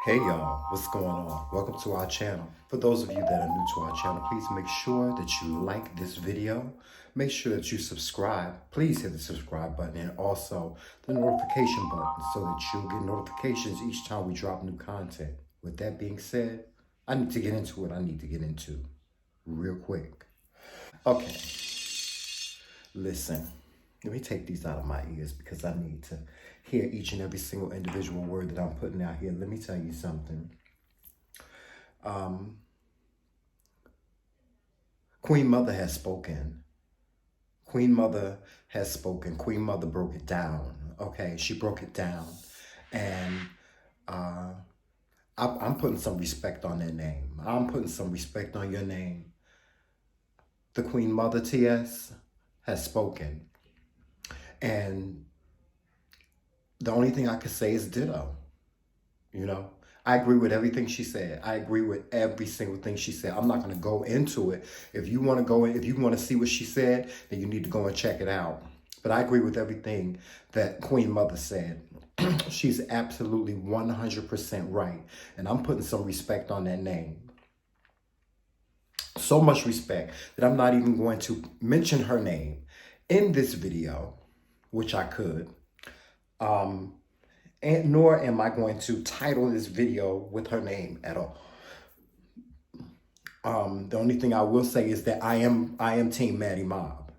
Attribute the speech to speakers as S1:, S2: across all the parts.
S1: Hey y'all, what's going on? Welcome to our channel. For those of you that are new to our channel, please make sure that you like this video. Make sure that you subscribe. Please hit the subscribe button and also the notification button so that you'll get notifications each time we drop new content. With that being said, I need to get into what I need to get into real quick. Okay, listen. Let me take these out of my ears because I need to hear each and every single individual word that I'm putting out here. Let me tell you something. Queen Mother has spoken. Queen Mother has spoken. Queen Mother broke it down. Okay, she broke it down. And I'm putting some respect on that name. I'm putting some respect on your name. The Queen Mother, TS, has spoken. And the only thing I could say is ditto. You know, I agree with everything she said. I agree with every single thing she said. I'm not going to go into it. If you want to go in, if you want to see what she said, then you need to go and check it out. But I agree with everything that Queen Mother said. She's absolutely 100% right. And I'm putting some respect on that name. So much respect that I'm not even going to mention her name in this video, which I could, and nor am I going to title this video with her name at all. The only thing I will say is that I am Team Maddie Mob.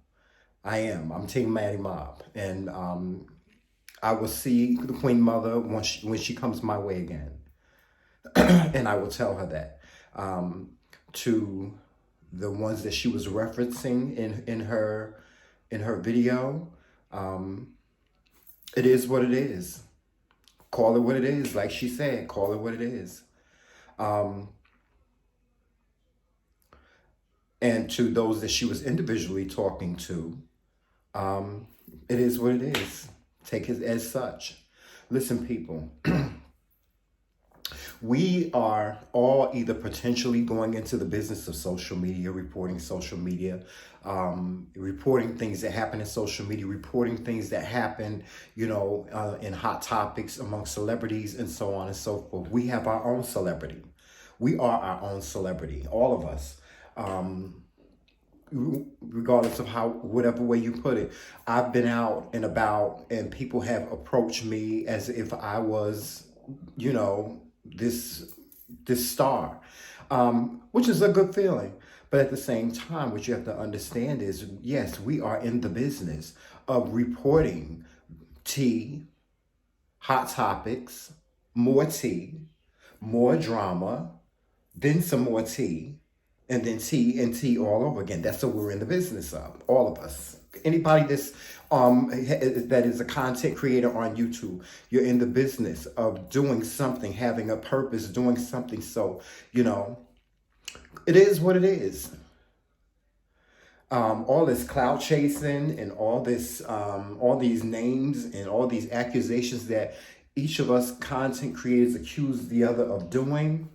S1: I'm Team Maddie Mob, and I will see the Queen Mother when she comes my way again, and I will tell her that. To the ones that she was referencing in her video. It is what it is. Call it what it is. Like she said, call it what it is. And to those that she was individually talking to, it is what it is. Take it as such. Listen, people. We are all either potentially going into the business of social media, reporting social media, reporting things that happen in social media, reporting things that happen, you know, in hot topics among celebrities and so on and so forth. We have our own celebrity. We are our own celebrity, all of us. Regardless of whatever way you put it. I've been out and about and people have approached me as if I was, you know, this star, which is a good feeling. But at the same time, what you have to understand is, yes, we are in the business of reporting tea, hot topics, more tea, more drama, then some more tea, and then tea and tea all over again. That's what we're in the business of, all of us. Anybody that's that is a content creator on YouTube, you're in the business of doing something, having a purpose, doing something. So, you know, it is what it is. All this cloud chasing and all this, all these names and all these accusations that each of us content creators accuse the other of doing.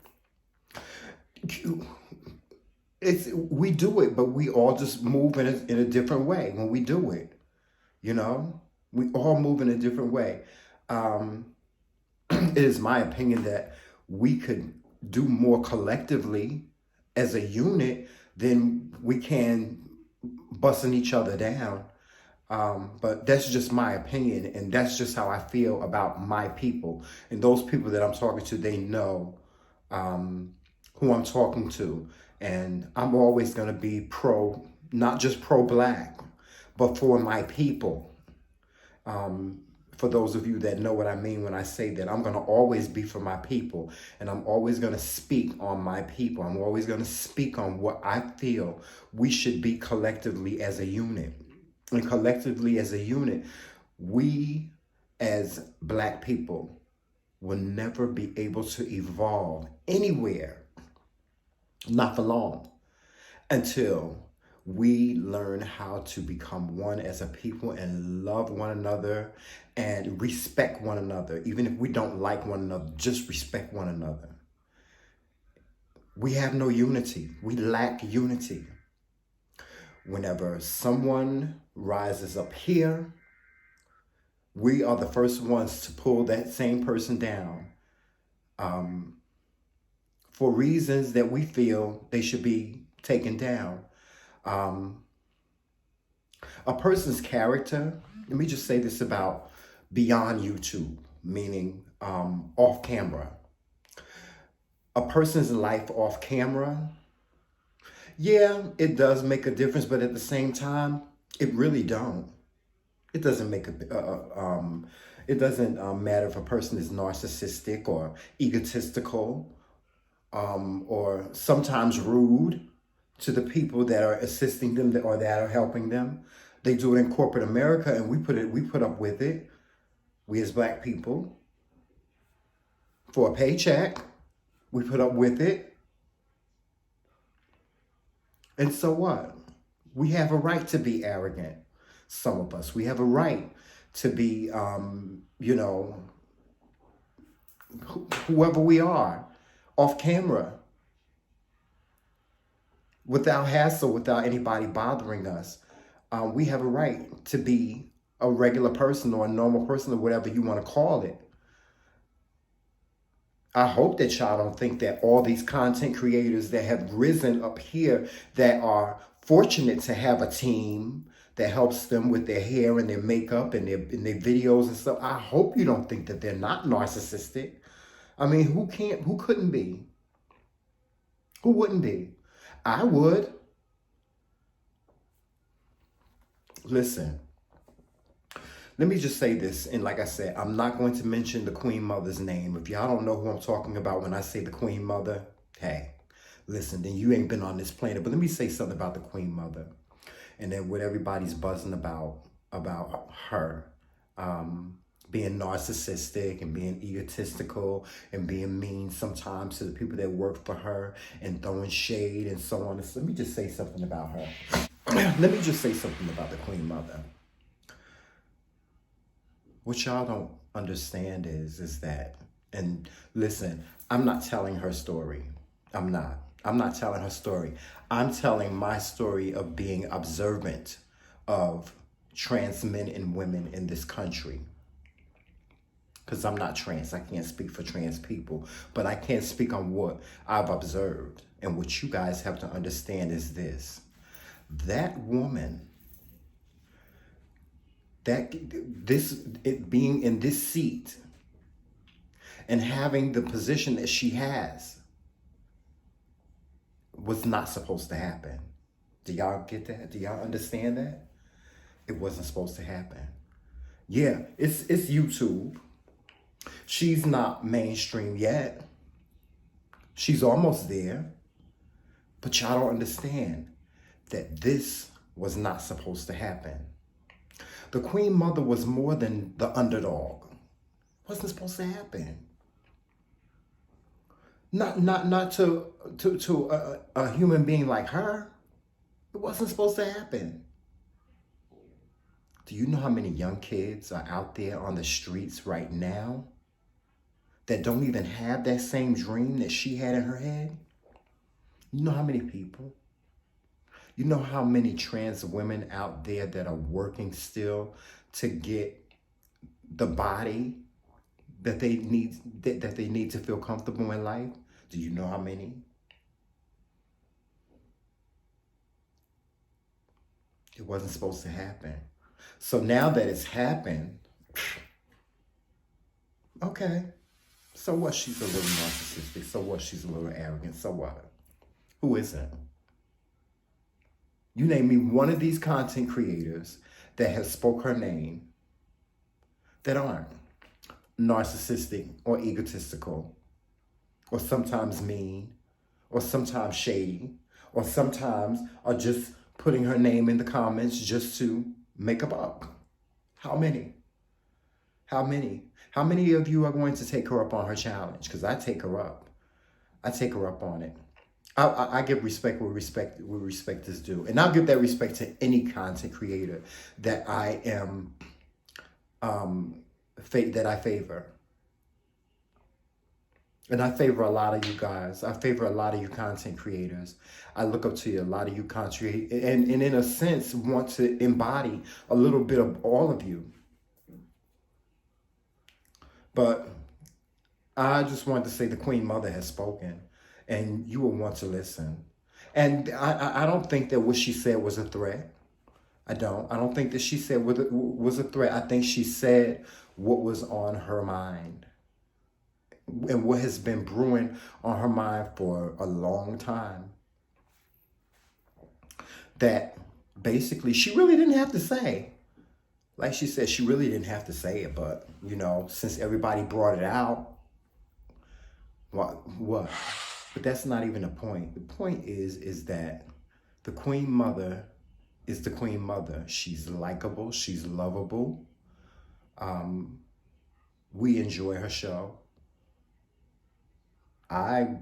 S1: We do it, but we all just move in a different way when we do it. You know, we all move in a different way. It is my opinion that we could do more collectively as a unit than we can busting each other down. But that's just my opinion, and that's just how I feel about my people. And those people that I'm talking to, they know who I'm talking to. And I'm always going to be not just pro-black, but for my people. For those of you that know what I mean when I say that, I'm going to always be for my people. And I'm always going to speak on my people. I'm always going to speak on what I feel we should be collectively as a unit. And collectively as a unit, we as black people will never be able to evolve anywhere, not for long, until we learn how to become one as a people and love one another and respect one another. Even if we don't like one another, just respect one another. We have no unity. We lack unity. Whenever someone rises up here, we are the first ones to pull that same person down for reasons that we feel they should be taken down. Um, a person's character, let me just say this about beyond YouTube, meaning off camera. A person's life off camera, yeah, it does make a difference, but at the same time, it really don't. It doesn't make it doesn't matter if a person is narcissistic or egotistical, or sometimes rude to the people that are assisting them or that are helping them. They do it in corporate America, and we put up with it. We as Black people, for a paycheck, we put up with it. And so what? We have a right to be arrogant. Some of us, we have a right to be, whoever we are, off camera, without hassle, without anybody bothering us. We have a right to be a regular person or a normal person or whatever you want to call it. I hope that y'all don't think that all these content creators that have risen up here, that are fortunate to have a team that helps them with their hair and their makeup and their videos and stuff. I hope you don't think that they're not narcissistic. I mean, who couldn't be? Who wouldn't be? I would. Listen, let me just say this, and like I said, I'm not going to mention the Queen Mother's name. If y'all don't know who I'm talking about when I say the Queen Mother, hey, listen, then you ain't been on this planet. But let me say something about the Queen Mother. And then what everybody's buzzing about her, being narcissistic and being egotistical and being mean sometimes to the people that work for her and throwing shade and so on. So let me just say something about her. Let me just say something about the Queen Mother. What y'all don't understand is that, and listen, I'm not telling her story. I'm not telling her story. I'm telling my story of being observant of trans men and women in this country. Because I'm not trans. I can't speak for trans people. But I can speak on what I've observed. And what you guys have to understand is this. That woman, it being in this seat and having the position that she has, was not supposed to happen. Do y'all get that? Do y'all understand that? It wasn't supposed to happen. Yeah, it's YouTube. She's not mainstream yet. She's almost there. But y'all don't understand that this was not supposed to happen. The Queen Mother was more than the underdog. It wasn't supposed to happen. Not to a human being like her. It wasn't supposed to happen. Do you know how many young kids are out there on the streets right now that don't even have that same dream that she had in her head? You know how many people? You know how many trans women out there that are working still to get the body that they need to feel comfortable in life? Do you know how many? It wasn't supposed to happen. So now that it's happened, okay. So what? She's a little narcissistic. So what? She's a little arrogant. So what? Who isn't? You name me one of these content creators that has spoke her name that aren't narcissistic or egotistical, or sometimes mean, or sometimes shady, or sometimes are just putting her name in the comments just to make a buck. How many? How many? How many of you are going to take her up on her challenge? Because I take her up. I take her up on it. I give respect where respect is due. And I'll give that respect to any content creator that I am, that I favor. And I favor a lot of you guys. I favor a lot of you content creators. I look up to you, a lot of you content creators, and in a sense, want to embody a little bit of all of you. But I just wanted to say the Queen Mother has spoken, and you will want to listen. And I don't think that what she said was a threat. I don't. I don't think that she said was a threat. I think she said what was on her mind and what has been brewing on her mind for a long time. That basically she really didn't have to say. Like she said, she really didn't have to say it, but since everybody brought it out, what? But that's not even the point. The point is that the Queen Mother is the Queen Mother. She's likable. She's lovable. We enjoy her show. I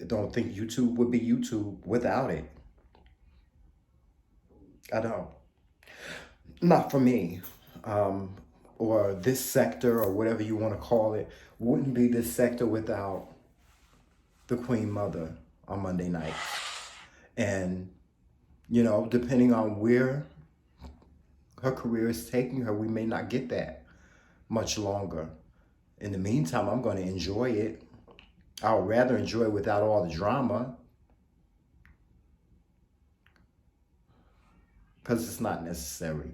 S1: don't think YouTube would be YouTube without it. I don't. Not for me. Or this sector, or whatever you want to call it, wouldn't be this sector without the Queen Mother on Monday nights. And, depending on where her career is taking her, we may not get that much longer. In the meantime, I'm going to enjoy it. I would rather enjoy it without all the drama, because it's not necessary.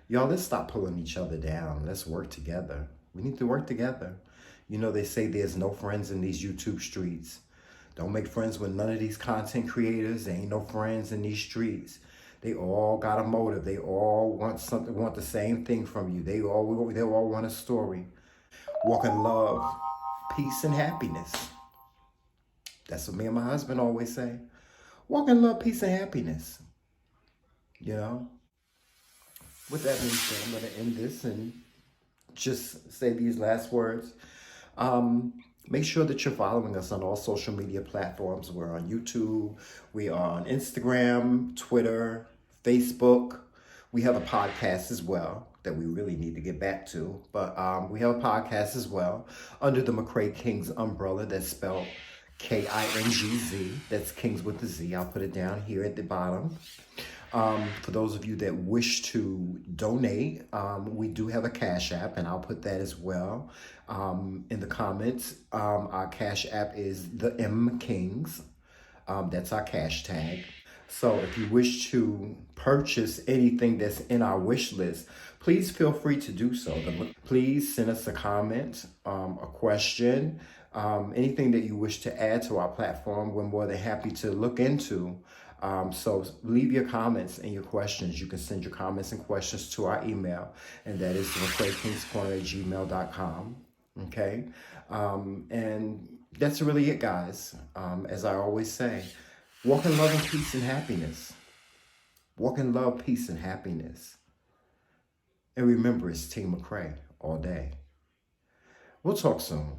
S1: Y'all, let's stop pulling each other down. Let's work together. We need to work together. They say there's no friends in these YouTube streets. Don't make friends with none of these content creators. There ain't no friends in these streets. They all got a motive. They all want something, want the same thing from you. They all want a story. Walk in love, peace, and happiness. That's what me and my husband always say. Walk in love, peace, and happiness. With that being said, I'm going to end this and just say these last words. Make sure that you're following us on all social media platforms. We're on YouTube. We are on Instagram, Twitter, Facebook. We have a podcast as well that we really need to get back to. But we have a podcast as well under the McRae Kingz umbrella. That's spelled Kingz. That's Kingz with the Z. I'll put it down here at the bottom. For those of you that wish to donate, we do have a CashApp, and I'll put that as well in the comments. Our CashApp is TheMKingz. That's our cash tag. So if you wish to purchase anything that's in our wish list, please feel free to do so. Please send us a comment, a question, anything that you wish to add to our platform. We're more than happy to look into. So leave your comments and your questions. You can send your comments and questions to our email, and that is McRaeKingsCorner@gmail.com. Okay? And that's really it, guys. As I always say, walk in love and peace and happiness. Walk in love, peace, and happiness. And remember, it's Team McRae all day. We'll talk soon.